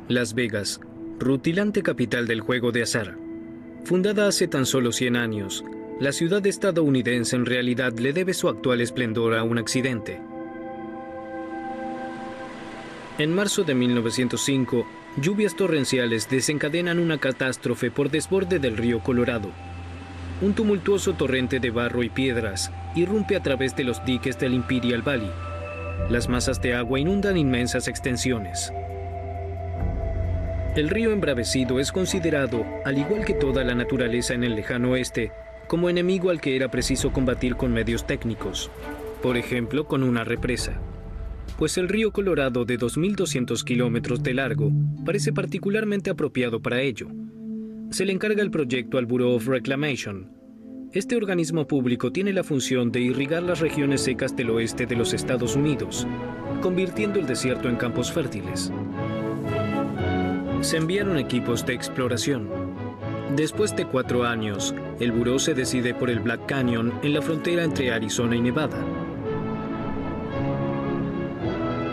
Las Vegas, rutilante capital del juego de azar. Fundada hace tan solo 100 años, la ciudad estadounidense en realidad le debe su actual esplendor a un accidente. En marzo de 1905, lluvias torrenciales desencadenan una catástrofe por desborde del río Colorado. Un tumultuoso torrente de barro y piedras irrumpe a través de los diques del Imperial Valley. Las masas de agua inundan inmensas extensiones. El río embravecido es considerado, al igual que toda la naturaleza en el lejano oeste, como enemigo al que era preciso combatir con medios técnicos, por ejemplo con una represa. Pues el río Colorado, de 2.200 kilómetros de largo, parece particularmente apropiado para ello. Se le encarga el proyecto al Bureau of Reclamation. Este organismo público tiene la función de irrigar las regiones secas del oeste de los Estados Unidos, convirtiendo el desierto en campos fértiles. Se enviaron equipos de exploración. Después de 4 años, el buró se decide por el Black Canyon en la frontera entre Arizona y Nevada.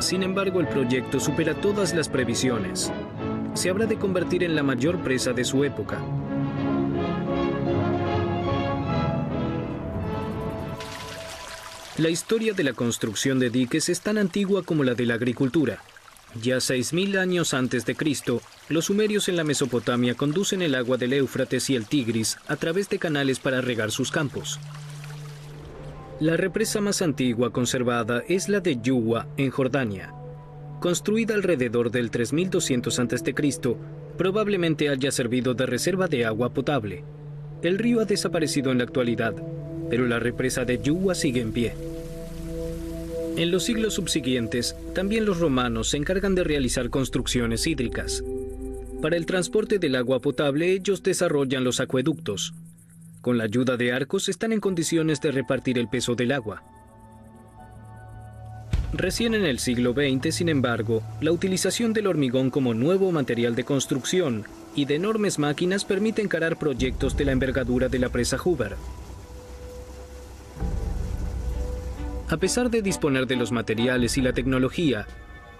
Sin embargo, el proyecto supera todas las previsiones. Se habrá de convertir en la mayor presa de su época. La historia de la construcción de diques es tan antigua como la de la agricultura. Ya 6.000 años antes de Cristo, los sumerios en la Mesopotamia conducen el agua del Éufrates y el Tigris a través de canales para regar sus campos. La represa más antigua conservada es la de Yuwa, en Jordania. Construida alrededor del 3200 a.C., probablemente haya servido de reserva de agua potable. El río ha desaparecido en la actualidad, pero la represa de Yuwa sigue en pie. En los siglos subsiguientes, también los romanos se encargan de realizar construcciones hídricas. Para el transporte del agua potable, ellos desarrollan los acueductos. Con la ayuda de arcos, están en condiciones de repartir el peso del agua. Recién en el siglo XX, sin embargo, la utilización del hormigón como nuevo material de construcción y de enormes máquinas permite encarar proyectos de la envergadura de la presa Hoover. A pesar de disponer de los materiales y la tecnología,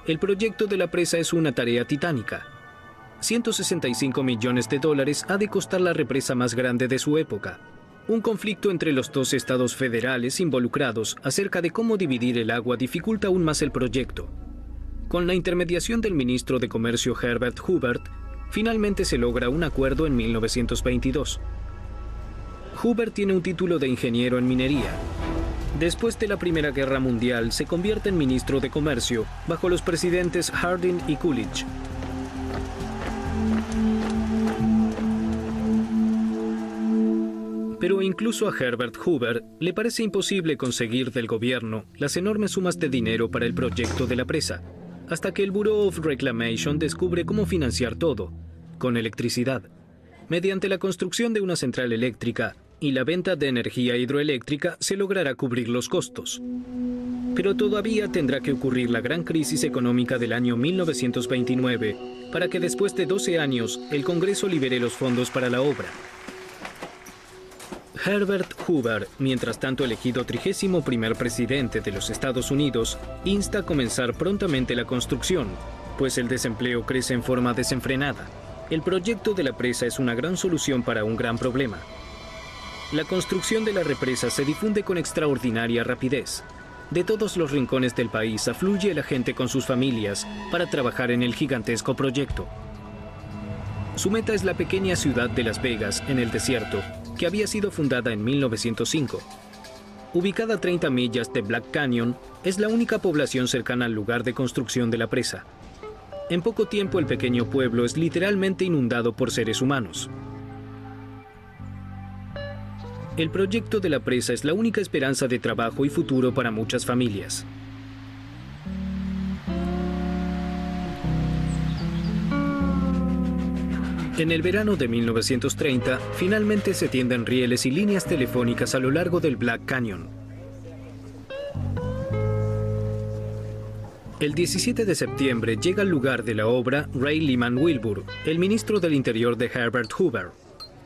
el proyecto de la presa es una tarea titánica. $165 millones ha de costar la represa más grande de su época. Un conflicto entre los 2 estados federales involucrados acerca de cómo dividir el agua dificulta aún más el proyecto. Con la intermediación del ministro de Comercio Herbert Hoover, finalmente se logra un acuerdo en 1922. Hoover tiene un título de ingeniero en minería. Después de la Primera Guerra Mundial, se convierte en ministro de Comercio bajo los presidentes Harding y Coolidge. Pero incluso a Herbert Hoover le parece imposible conseguir del gobierno las enormes sumas de dinero para el proyecto de la presa, hasta que el Bureau of Reclamation descubre cómo financiar todo, con electricidad, mediante la construcción de una central eléctrica y la venta de energía hidroeléctrica se logrará cubrir los costos. Pero todavía tendrá que ocurrir la gran crisis económica del año 1929 para que después de 12 años el Congreso libere los fondos para la obra. Herbert Hoover, mientras tanto elegido 31º presidente de los Estados Unidos, insta a comenzar prontamente la construcción, pues el desempleo crece en forma desenfrenada. El proyecto de la presa es una gran solución para un gran problema. La construcción de la represa se difunde con extraordinaria rapidez. De todos los rincones del país afluye la gente con sus familias para trabajar en el gigantesco proyecto. Su meta es la pequeña ciudad de Las Vegas, en el desierto, que había sido fundada en 1905. Ubicada a 30 millas de Black Canyon, es la única población cercana al lugar de construcción de la presa. En poco tiempo el pequeño pueblo es literalmente inundado por seres humanos. El proyecto de la presa es la única esperanza de trabajo y futuro para muchas familias. En el verano de 1930, finalmente se tienden rieles y líneas telefónicas a lo largo del Black Canyon. El 17 de septiembre llega al lugar de la obra Ray Lyman Wilbur, el ministro del Interior de Herbert Hoover.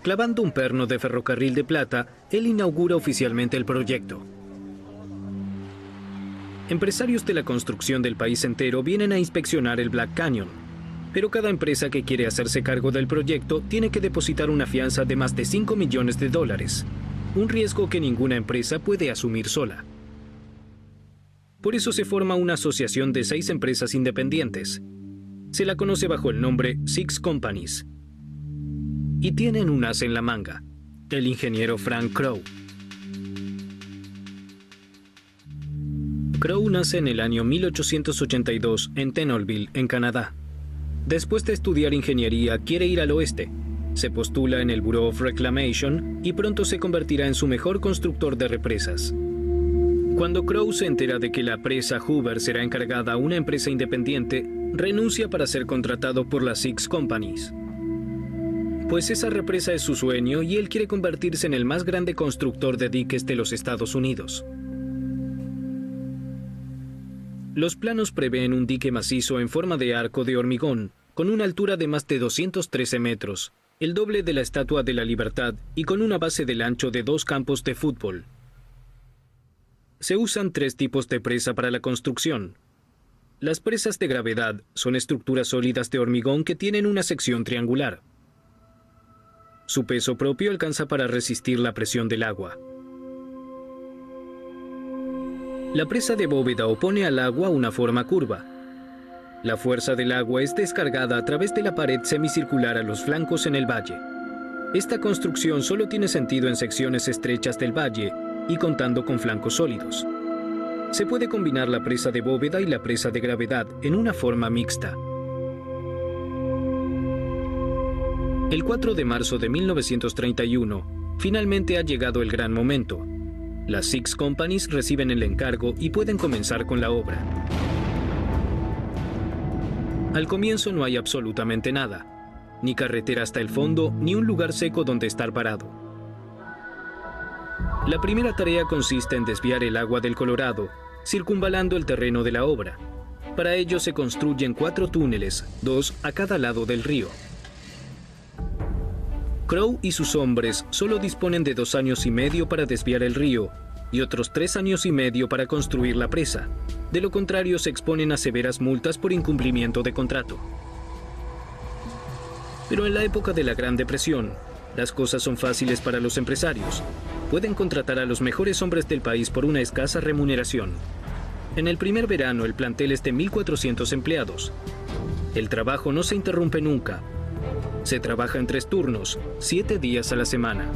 Clavando un perno de ferrocarril de plata, él inaugura oficialmente el proyecto. Empresarios de la construcción del país entero vienen a inspeccionar el Black Canyon. Pero cada empresa que quiere hacerse cargo del proyecto tiene que depositar una fianza de más de $5 millones, un riesgo que ninguna empresa puede asumir sola. Por eso se forma una asociación de 6 empresas independientes. Se la conoce bajo el nombre Six Companies. Y tienen un as en la manga, el ingeniero Frank Crowe. Crowe nace en el año 1882 en Thénouville, en Canadá. Después de estudiar ingeniería, quiere ir al oeste. Se postula en el Bureau of Reclamation y pronto se convertirá en su mejor constructor de represas. Cuando Crowe se entera de que la presa Hoover será encargada a una empresa independiente, renuncia para ser contratado por las Six Companies. Pues esa represa es su sueño y él quiere convertirse en el más grande constructor de diques de los Estados Unidos. Los planos prevén un dique macizo en forma de arco de hormigón, con una altura de más de 213 metros, el doble de la Estatua de la Libertad y con una base del ancho de 2 campos de fútbol. Se usan 3 tipos de presa para la construcción. Las presas de gravedad son estructuras sólidas de hormigón que tienen una sección triangular. Su peso propio alcanza para resistir la presión del agua. La presa de bóveda opone al agua una forma curva. La fuerza del agua es descargada a través de la pared semicircular a los flancos en el valle. Esta construcción solo tiene sentido en secciones estrechas del valle y contando con flancos sólidos. Se puede combinar la presa de bóveda y la presa de gravedad en una forma mixta. El 4 de marzo de 1931, finalmente ha llegado el gran momento. Las Six Companies reciben el encargo y pueden comenzar con la obra. Al comienzo no hay absolutamente nada, ni carretera hasta el fondo, ni un lugar seco donde estar parado. La primera tarea consiste en desviar el agua del Colorado, circunvalando el terreno de la obra. Para ello se construyen 4 túneles, 2 a cada lado del río. Crowe y sus hombres solo disponen de 2 años y medio para desviar el río y otros 3 años y medio para construir la presa. De lo contrario, se exponen a severas multas por incumplimiento de contrato. Pero en la época de la Gran Depresión, las cosas son fáciles para los empresarios. Pueden contratar a los mejores hombres del país por una escasa remuneración. En el primer verano, el plantel es de 1.400 empleados. El trabajo no se interrumpe nunca. Se trabaja en 3 turnos, 7 días a la semana.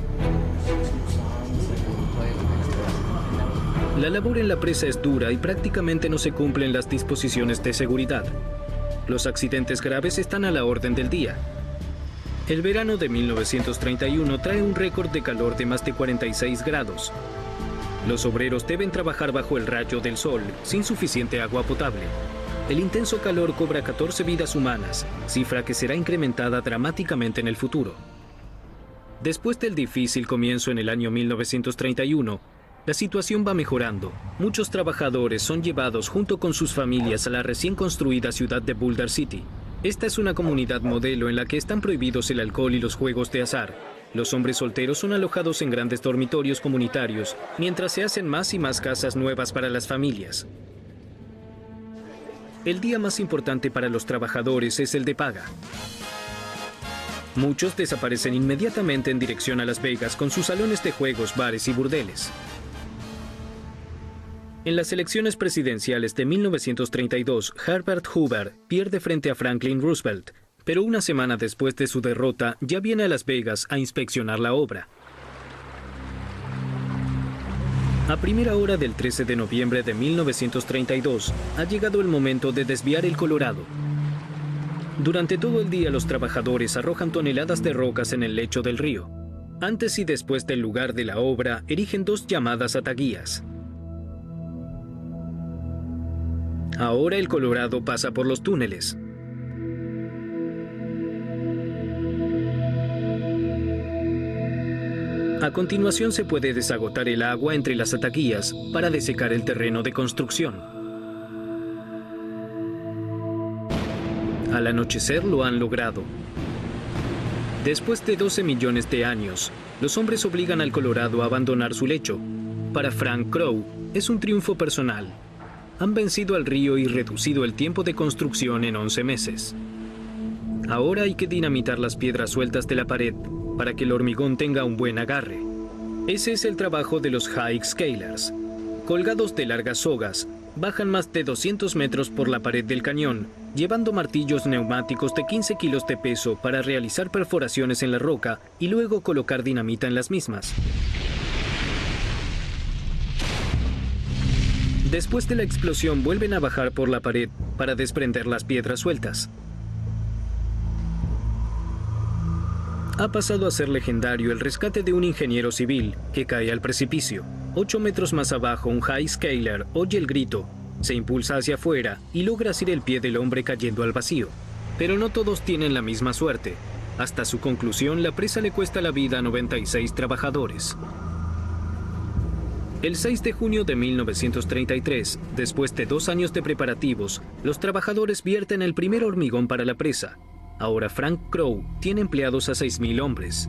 La labor en la presa es dura y prácticamente no se cumplen las disposiciones de seguridad. Los accidentes graves están a la orden del día. El verano de 1931 trae un récord de calor de más de 46 grados. Los obreros deben trabajar bajo el rayo del sol, sin suficiente agua potable. El intenso calor cobra 14 vidas humanas, cifra que será incrementada dramáticamente en el futuro. Después del difícil comienzo en el año 1931, la situación va mejorando. Muchos trabajadores son llevados junto con sus familias a la recién construida ciudad de Boulder City. Esta es una comunidad modelo en la que están prohibidos el alcohol y los juegos de azar. Los hombres solteros son alojados en grandes dormitorios comunitarios, mientras se hacen más y más casas nuevas para las familias. El día más importante para los trabajadores es el de paga. Muchos desaparecen inmediatamente en dirección a Las Vegas con sus salones de juegos, bares y burdeles. En las elecciones presidenciales de 1932, Herbert Hoover pierde frente a Franklin Roosevelt, pero una semana después de su derrota ya viene a Las Vegas a inspeccionar la obra. A primera hora del 13 de noviembre de 1932, ha llegado el momento de desviar el Colorado. Durante todo el día los trabajadores arrojan toneladas de rocas en el lecho del río. Antes y después del lugar de la obra, erigen 2 llamadas ataguías. Ahora el Colorado pasa por los túneles. A continuación se puede desagotar el agua entre las ataguías para desecar el terreno de construcción. Al anochecer lo han logrado. Después de 12 millones de años, los hombres obligan al Colorado a abandonar su lecho. Para Frank Crowe es un triunfo personal. Han vencido al río y reducido el tiempo de construcción en 11 meses. Ahora hay que dinamitar las piedras sueltas de la pared para que el hormigón tenga un buen agarre. Ese es el trabajo de los high scalers. Colgados de largas sogas, bajan más de 200 metros por la pared del cañón, llevando martillos neumáticos de 15 kilos de peso para realizar perforaciones en la roca y luego colocar dinamita en las mismas. Después de la explosión vuelven a bajar por la pared para desprender las piedras sueltas. Ha pasado a ser legendario el rescate de un ingeniero civil que cae al precipicio. 8 metros más abajo, un high scaler oye el grito, se impulsa hacia afuera y logra asir el pie del hombre cayendo al vacío. Pero no todos tienen la misma suerte. Hasta su conclusión, la presa le cuesta la vida a 96 trabajadores. El 6 de junio de 1933, después de 2 años de preparativos, los trabajadores vierten el primer hormigón para la presa. Ahora Frank Crowe tiene empleados a 6.000 hombres.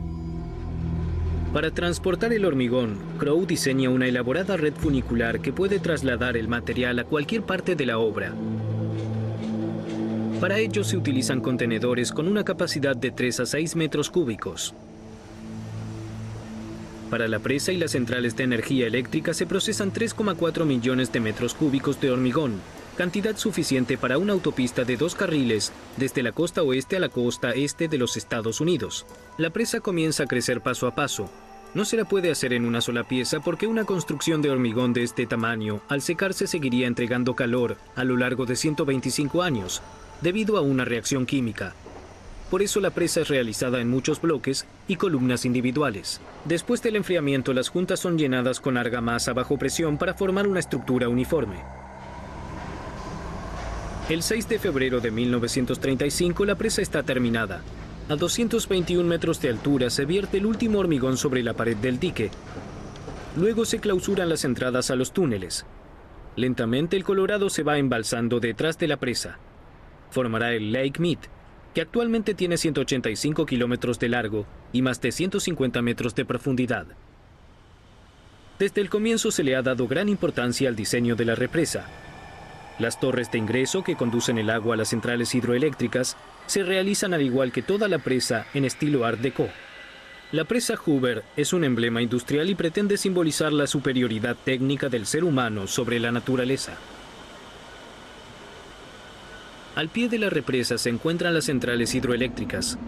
Para transportar el hormigón, Crowe diseña una elaborada red funicular que puede trasladar el material a cualquier parte de la obra. Para ello se utilizan contenedores con una capacidad de 3 a 6 metros cúbicos. Para la presa y las centrales de energía eléctrica se procesan 3,4 millones de metros cúbicos de hormigón, cantidad suficiente para una autopista de 2 carriles desde la costa oeste a la costa este de los Estados Unidos. La presa comienza a crecer paso a paso. No se la puede hacer en una sola pieza porque una construcción de hormigón de este tamaño, al secarse, seguiría entregando calor a lo largo de 125 años, debido a una reacción química. Por eso la presa es realizada en muchos bloques y columnas individuales. Después del enfriamiento, las juntas son llenadas con argamasa bajo presión para formar una estructura uniforme. El 6 de febrero de 1935 la presa está terminada. A 221 metros de altura se vierte el último hormigón sobre la pared del dique. Luego se clausuran las entradas a los túneles. Lentamente el Colorado se va embalsando detrás de la presa. Formará el Lake Mead, que actualmente tiene 185 kilómetros de largo y más de 150 metros de profundidad. Desde el comienzo se le ha dado gran importancia al diseño de la represa. Las torres de ingreso que conducen el agua a las centrales hidroeléctricas se realizan al igual que toda la presa en estilo Art Deco. La presa Hoover es un emblema industrial y pretende simbolizar la superioridad técnica del ser humano sobre la naturaleza. Al pie de la represa se encuentran las centrales hidroeléctricas.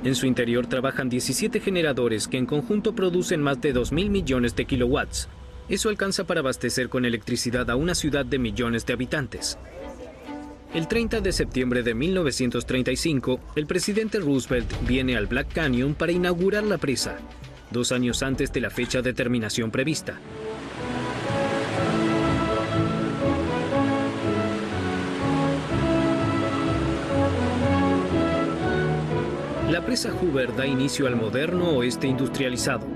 En su interior trabajan 17 generadores que en conjunto producen más de 2.000 millones de kilowatts. Eso alcanza para abastecer con electricidad a una ciudad de millones de habitantes. El 30 de septiembre de 1935, el presidente Roosevelt viene al Black Canyon para inaugurar la presa, 2 años antes de la fecha de terminación prevista. La presa Hoover da inicio al moderno oeste industrializado.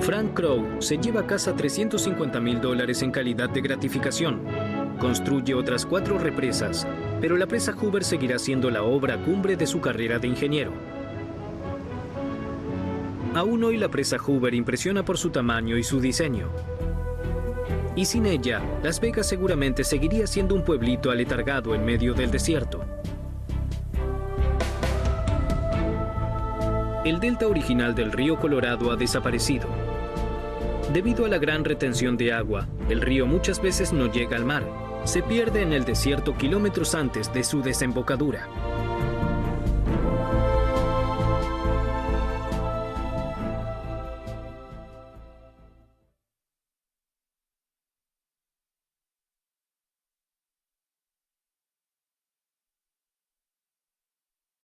Frank Crowe se lleva a casa $350,000 en calidad de gratificación. Construye otras 4 represas, pero la presa Hoover seguirá siendo la obra cumbre de su carrera de ingeniero. Aún hoy la presa Hoover impresiona por su tamaño y su diseño. Y sin ella, Las Vegas seguramente seguiría siendo un pueblito aletargado en medio del desierto. El delta original del río Colorado ha desaparecido. Debido a la gran retención de agua, el río muchas veces no llega al mar. Se pierde en el desierto kilómetros antes de su desembocadura.